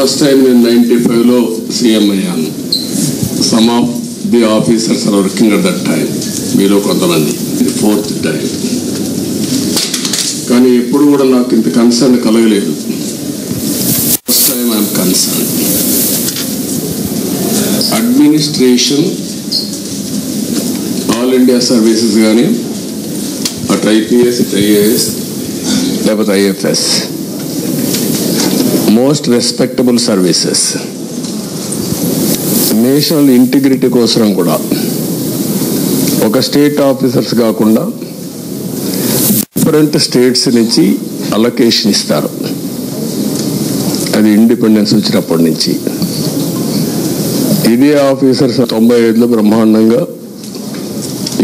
First time నేను 95లో CM అయ్యాను. Some of the officers are working at that time. మీలో కొంతమంది. ఇది 4th టైం. కానీ ఎప్పుడు కూడా నాకు ఇంత కన్సర్న్ కలగలేదు. First time I'm concern. Administration, all India services కానీ, అటు ఐపీఎస్, ఇటు ఐఏఎస్, లేకపోతే IFS, most respectable services. National integrity కోసం కూడా ఒక స్టేట్ ఆఫీసర్స్ కాకుండా డిఫరెంట్ స్టేట్స్ నుంచి అలొకేషన్ ఇస్తారు. అది ఇండిపెండెన్స్ వచ్చినప్పటి నుంచి. ఇదే ఆఫీసర్స్ 95లో బ్రహ్మాండంగా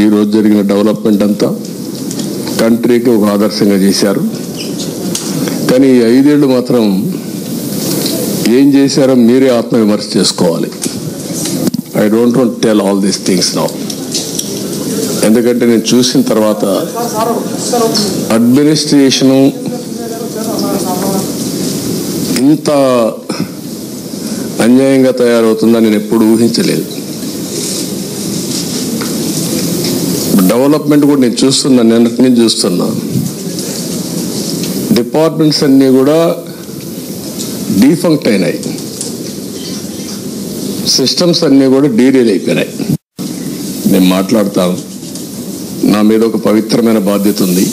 ఈరోజు జరిగిన డెవలప్మెంట్ అంతా కంట్రీకి ఒక ఆదర్శంగా చేశారు. కానీ ఈ 5 ఏళ్ళు మాత్రం ఏం చేశారో మీరే ఆత్మవిమర్శ చేసుకోవాలి. I don't want tell all these things now. ఎందుకంటే నేను చూసిన తర్వాత అడ్మినిస్ట్రేషను ఇంత అన్యాయంగా తయారవుతుందని నేను ఎప్పుడు ఊహించలేదు. డెవలప్మెంట్ కూడా నేను చూస్తున్నా, నిన్నటి నుంచి చూస్తున్నా. డిపార్ట్మెంట్స్ అన్నీ కూడా డీఫంక్ట్ అయినాయి. సిస్టమ్స్ అన్నీ కూడా డీరేల్ అయిపోయినాయి. నేను మాట్లాడతాను. నా మీద ఒక పవిత్రమైన బాధ్యత ఉంది.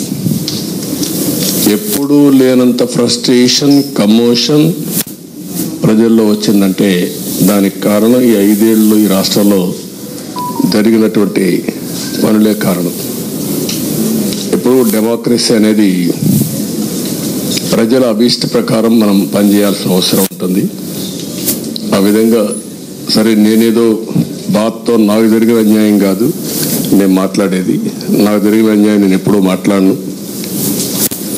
ఎప్పుడూ లేనంత ఫ్రస్ట్రేషన్, కమోషన్ ప్రజల్లో వచ్చిందంటే దానికి కారణం ఈ 5 ఏళ్ళు ఈ రాష్ట్రంలో జరిగినటువంటి పనులే కారణం. ఇప్పుడు డెమోక్రసీ అనేది ప్రజల అభీష్ట ప్రకారం మనం పనిచేయాల్సిన అవసరం ఉంటుంది. ఆ విధంగా సరే, నేనేదో బాధతో నాకు జరిగిన అన్యాయం కాదు నేను మాట్లాడేది. నాకు జరిగిన అన్యాయం నేను ఎప్పుడూ మాట్లాడను.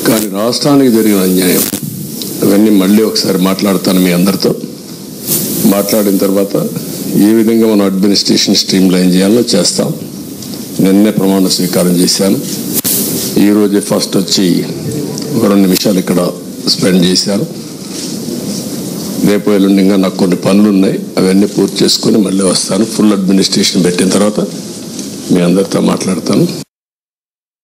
కానీ రాష్ట్రానికి జరిగిన అన్యాయం అవన్నీ మళ్ళీ ఒకసారి మాట్లాడతాను మీ అందరితో. మాట్లాడిన తర్వాత ఏ విధంగా మనం అడ్మినిస్ట్రేషన్ స్ట్రీమ్ లైన్ చేయాలో చేస్తాం. నిన్నే ప్రమాణ స్వీకారం చేశాను. ఈరోజే ఫస్ట్ వచ్చి ఒక 2 నిమిషాలు ఇక్కడ స్పెండ్ చేశాను. రేపు ఎల్లుండి ఇంకా నాకు కొన్ని పనులు ఉన్నాయి. అవన్నీ పూర్తి చేసుకుని మళ్ళీ వస్తాను. ఫుల్ అడ్మినిస్ట్రేషన్ పెట్టిన తర్వాత మీ అందరితో మాట్లాడతాను.